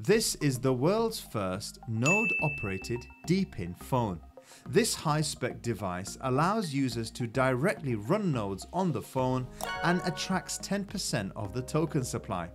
This is the world's first node-operated DePin phone. This high-spec device allows users to directly run nodes on the phone and attracts 10% of the token supply.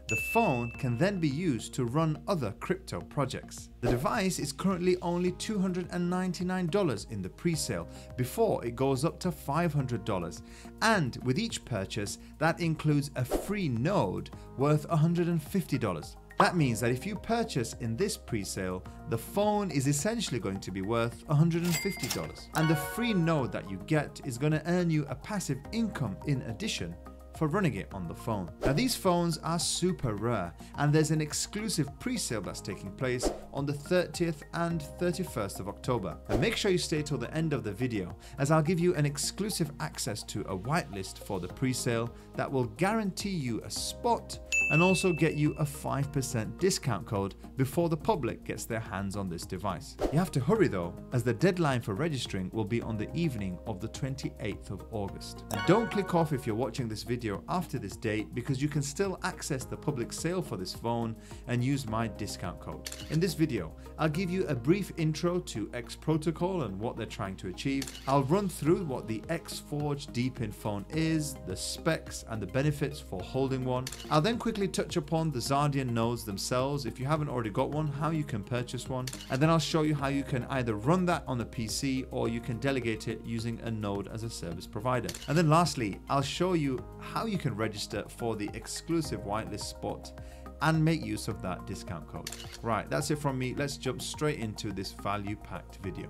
The phone can then be used to run other crypto projects. The device is currently only $299 in the pre-sale before it goes up to $500, and with each purchase that includes a free node worth $150. That means that if you purchase in this pre-sale, the phone is essentially going to be worth $150, and the free node that you get is going to earn you a passive income in addition for running it on the phone. Now these phones are super rare, and there's an exclusive pre-sale that's taking place on the 30th and 31st of October. And make sure you stay till the end of the video, as I'll give you an exclusive access to a whitelist for the pre-sale that will guarantee you a spot and also get you a 5% discount code before the public gets their hands on this device. You have to hurry though, as the deadline for registering will be on the evening of the 28th of August. And don't click off if you're watching this video after this date, because you can still access the public sale for this phone and use my discount code. In this video, I'll give you a brief intro to Xprotocol and what they're trying to achieve. I'll run through what the Xforge DePin phone is, the specs and the benefits for holding one. I'll then quickly touch upon the Xardian nodes themselves, if you haven't already got one, how you can purchase one, and then I'll show you how you can either run that on a PC or you can delegate it using a node as a service provider. And then lastly, I'll show you how you can register for the exclusive whitelist spot and make use of that discount code. Right, that's it from me. Let's jump straight into this value-packed video.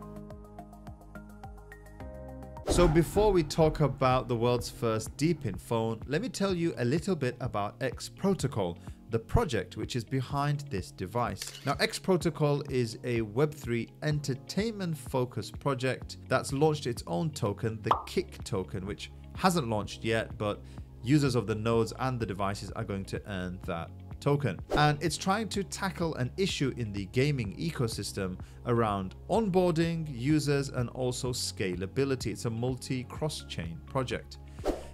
So before we talk about the world's first DePin phone, let me tell you a little bit about Xprotocol, the project which is behind this device. Now, Xprotocol is a Web3 entertainment-focused project that's launched its own token, the Kick token, which hasn't launched yet, but users of the nodes and the devices are going to earn that token. And it's trying to tackle an issue in the gaming ecosystem around onboarding users and also scalability. It's a multi-cross-chain project.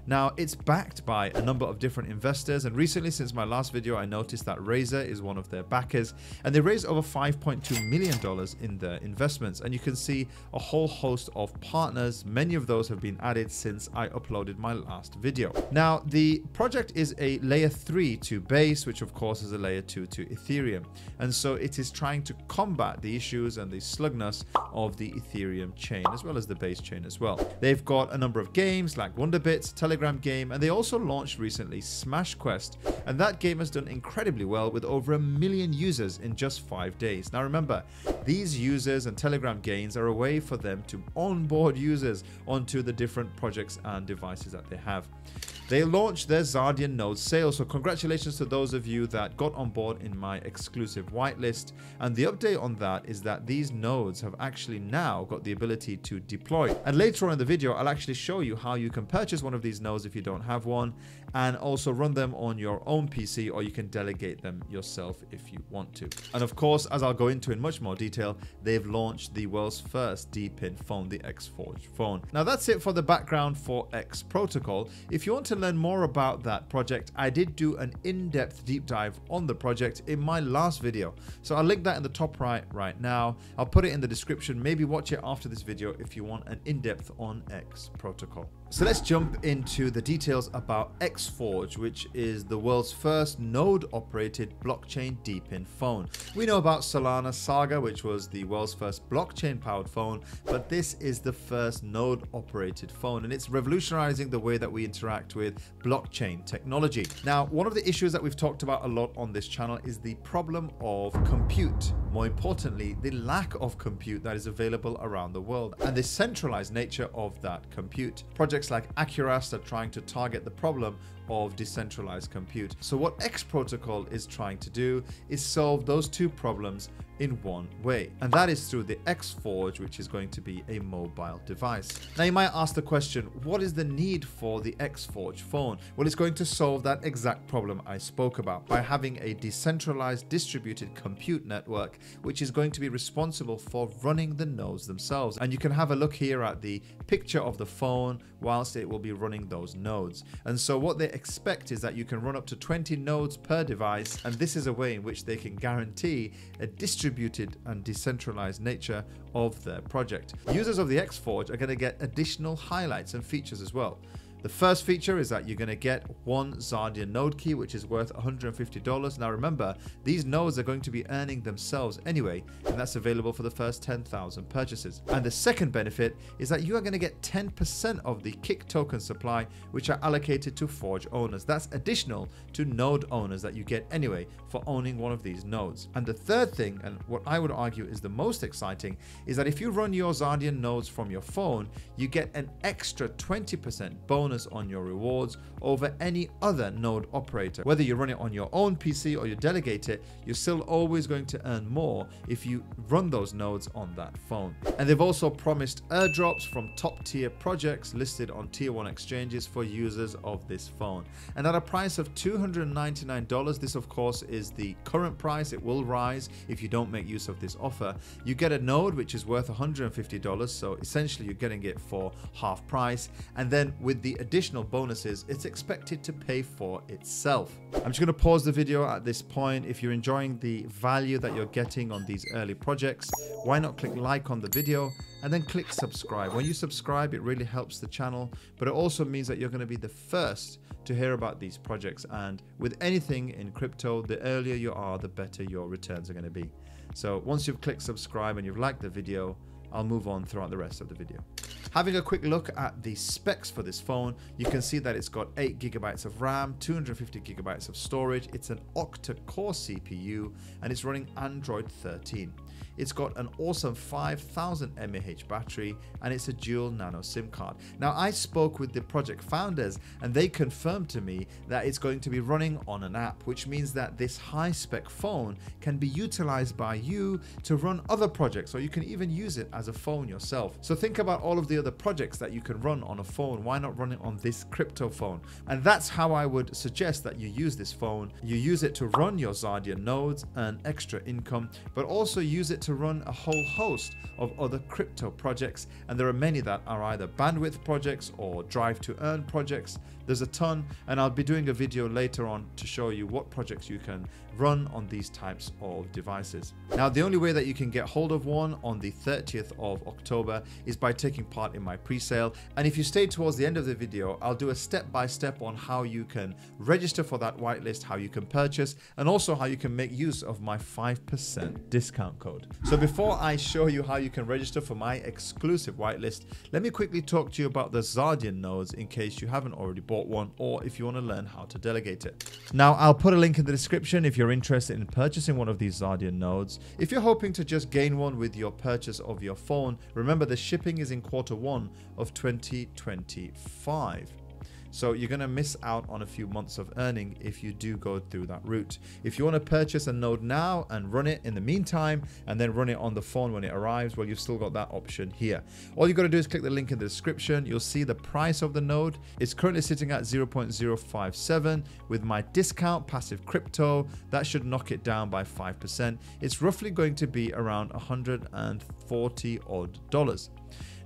Now, it's backed by a number of different investors, and recently, since my last video, I noticed that Razer is one of their backers, and they raised over $5.2 million in their investments. And you can see a whole host of partners. Many of those have been added since I uploaded my last video. Now, the project is a layer 3 to Base, which of course is a layer 2 to Ethereum. And so it is trying to combat the issues and the slugness of the Ethereum chain, as well as the Base chain as well. They've got a number of games like Wonderbits, Telegram game, and they also launched recently Smash Quest, and that game has done incredibly well with over 1 million users in just 5 days. Now remember, these users and Telegram games are a way for them to onboard users onto the different projects and devices that they have. They launched their Xardian node sale, so congratulations to those of you that got on board in my exclusive whitelist. And the update on that is that these nodes have actually now got the ability to deploy. And later on in the video, I'll actually show you how you can purchase one of these nodes if you don't have one, and also run them on your own PC, or you can delegate them yourself if you want to. And of course, as I'll go into in much more detail, they've launched the world's first DePin phone, the Xforge phone. Now that's it for the background for Xprotocol. If you want to learn more about that project, I did do an in-depth deep dive on the project in my last video, so I'll link that in the top right now. I'll put it in the description. Maybe watch it after this video if you want an in-depth on Xprotocol. So let's jump into the details about Xforge, which is the world's first node-operated blockchain DePin phone. We know about Solana Saga, which was the world's first blockchain-powered phone, but this is the first node-operated phone, and it's revolutionizing the way that we interact with blockchain technology. Now, one of the issues that we've talked about a lot on this channel is the problem of compute. More importantly, the lack of compute that is available around the world and the centralized nature of that compute. Projects like Accurast are trying to target the problem of decentralized compute. So what Xprotocol is trying to do is solve those two problems in one way, and that is through the Xforge, which is going to be a mobile device. Now you might ask the question, what is the need for the Xforge phone? Well, it's going to solve that exact problem I spoke about by having a decentralized distributed compute network, which is going to be responsible for running the nodes themselves. And you can have a look here at the picture of the phone whilst it will be running those nodes. And so what they're expect is that you can run up to 20 nodes per device, and this is a way in which they can guarantee a distributed and decentralized nature of their project. Users of the Xforge are going to get additional highlights and features as well. The first feature is that you're going to get one Xardian node key, which is worth $150. Now remember, these nodes are going to be earning themselves anyway, and that's available for the first 10,000 purchases. And the second benefit is that you are going to get 10% of the kick token supply, which are allocated to Forge owners. That's additional to node owners that you get anyway for owning one of these nodes. And the third thing, and what I would argue is the most exciting, is that if you run your Xardian nodes from your phone, you get an extra 20% bonus on your rewards over any other node operator. Whether you run it on your own PC or you delegate it, you're still always going to earn more if you run those nodes on that phone. And they've also promised airdrops from top tier projects listed on tier 1 exchanges for users of this phone. And at a price of $299, this of course is the current price. It will rise if you don't make use of this offer. You get a node which is worth $150, so essentially you're getting it for half price, and then with the additional bonuses, it's expected to pay for itself. I'm just going to pause the video at this point. If you're enjoying the value that you're getting on these early projects, why not click like on the video and then click subscribe. When you subscribe, it really helps the channel, but it also means that you're going to be the first to hear about these projects. And with anything in crypto, the earlier you are, the better your returns are going to be. So once you've clicked subscribe and you've liked the video, I'll move on throughout the rest of the video. Having a quick look at the specs for this phone, you can see that it's got 8 GB of RAM, 250 GB of storage. It's an octa-core CPU, and it's running Android 13. It's got an awesome 5000 mAh battery, and it's a dual nano SIM card. Now, I spoke with the project founders, and they confirmed to me that it's going to be running on an app, which means that this high-spec phone can be utilized by you to run other projects, or you can even use it as a phone yourself. So think about all of the other projects that you can run on a phone. Why not run it on this crypto phone? And that's how I would suggest that you use this phone. You use it to run your Xardian nodes, earn extra income, but also use it to run a whole host of other crypto projects. And there are many that are either bandwidth projects or drive to earn projects. There's a ton, and I'll be doing a video later on to show you what projects you can run on these types of devices. Now, the only way that you can get hold of one on the 30th of October is by taking part in my pre-sale. And if you stay towards the end of the video, I'll do a step-by-step on how you can register for that whitelist, how you can purchase, and also how you can make use of my 5% discount code. So before I show you how you can register for my exclusive whitelist, let me quickly talk to you about the Xardian nodes in case you haven't already bought one, or if you want to learn how to delegate it. Now, I'll put a link in the description if you're interested in purchasing one of these Xardian nodes. If you're hoping to just gain one with your purchase of your phone, remember the shipping is in Q1 of 2025. So you're going to miss out on a few months of earning if you do go through that route. If you want to purchase a node now and run it in the meantime and then run it on the phone when it arrives, well, you've still got that option here. All you got to do is click the link in the description. You'll see the price of the node. It's currently sitting at 0.057. With my discount passive crypto, that should knock it down by 5%. It's roughly going to be around $140 odd.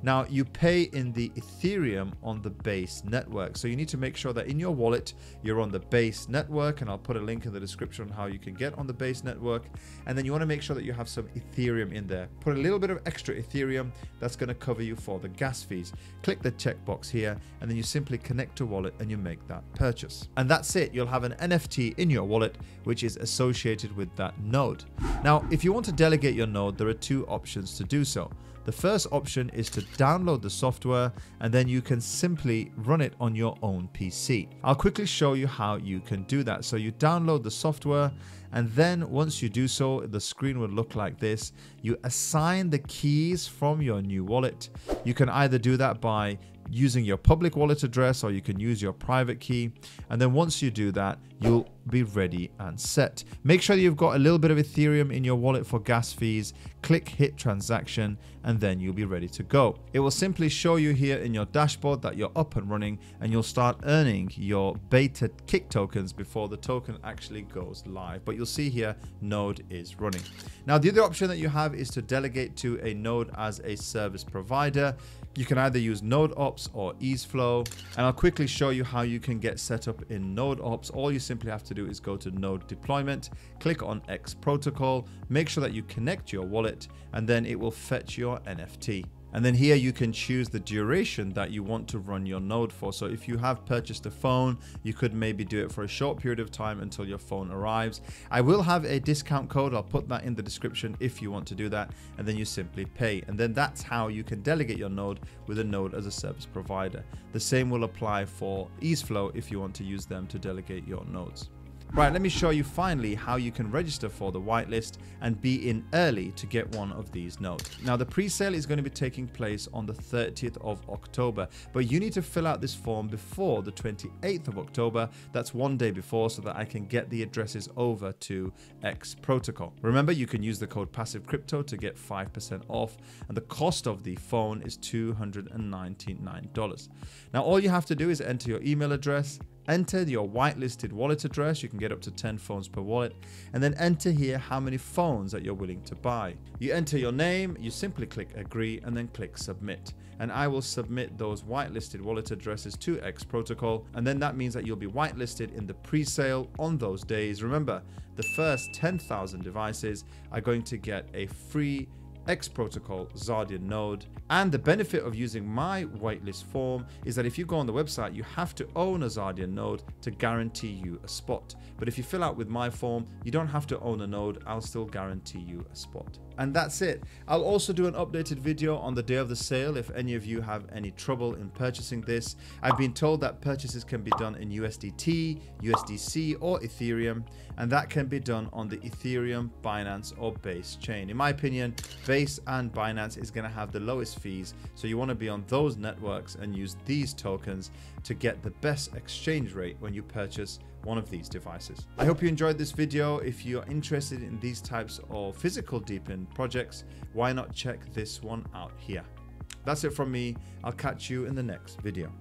Now, you pay in the Ethereum on the base network. So you need to make sure that in your wallet, you're on the base network. And I'll put a link in the description on how you can get on the base network. And then you want to make sure that you have some Ethereum in there. Put a little bit of extra Ethereum. That's going to cover you for the gas fees. Click the checkbox here, and then you simply connect to wallet and you make that purchase. And that's it. You'll have an NFT in your wallet, which is associated with that node. Now, if you want to delegate your node, there are two options to do so. The first option is to download the software, and then you can simply run it on your own PC. I'll quickly show you how you can do that. So you download the software, and then once you do so, the screen would look like this. You assign the keys from your new wallet. You can either do that by using your public wallet address, or you can use your private key. And then once you do that, you'll be ready and set. Make sure you've got a little bit of Ethereum in your wallet for gas fees. Click hit transaction, and then you'll be ready to go. It will simply show you here in your dashboard that you're up and running, and you'll start earning your beta kick tokens before the token actually goes live. But you'll see here, node is running. Now, the other option that you have is to delegate to a node as a service provider. You can either use NodeOps or EaseFlow, and I'll quickly show you how you can get set up in NodeOps. All you simply have to do is go to Node Deployment, click on Xprotocol, make sure that you connect your wallet, and then it will fetch your NFT. And then here you can choose the duration that you want to run your node for. So if you have purchased a phone, you could maybe do it for a short period of time until your phone arrives. I will have a discount code. I'll put that in the description if you want to do that. And then you simply pay. And then that's how you can delegate your node with a node as a service provider. The same will apply for EaseFlow if you want to use them to delegate your nodes. Right, let me show you finally how you can register for the whitelist and be in early to get one of these nodes. Now, the pre-sale is going to be taking place on the 30th of October, but you need to fill out this form before the 28th of October. That's one day before, so that I can get the addresses over to Xprotocol. Remember, you can use the code PassiveCrypto to get 5% off, and the cost of the phone is $299. Now, all you have to do is enter your email address, enter your whitelisted wallet address. You can get up to 10 phones per wallet, and then enter here how many phones that you're willing to buy. You enter your name, you simply click agree, and then click submit. And I will submit those whitelisted wallet addresses to Xprotocol, and then that means that you'll be whitelisted in the pre-sale on those days. Remember, the first 10,000 devices are going to get a free Xprotocol Xardian node. And the benefit of using my whitelist form is that if you go on the website, you have to own a Xardian node to guarantee you a spot. But if you fill out with my form, you don't have to own a node. I'll still guarantee you a spot. And that's it. I'll also do an updated video on the day of the sale if any of you have any trouble in purchasing this. I've been told that purchases can be done in USDT, USDC, or Ethereum, and that can be done on the Ethereum, Binance, or Base chain. In my opinion, Base and Binance is going to have the lowest fees, so you want to be on those networks and use these tokens to get the best exchange rate when you purchase one of these devices. I hope you enjoyed this video. If you're interested in these types of physical DePin projects, why not check this one out here? That's it from me. I'll catch you in the next video.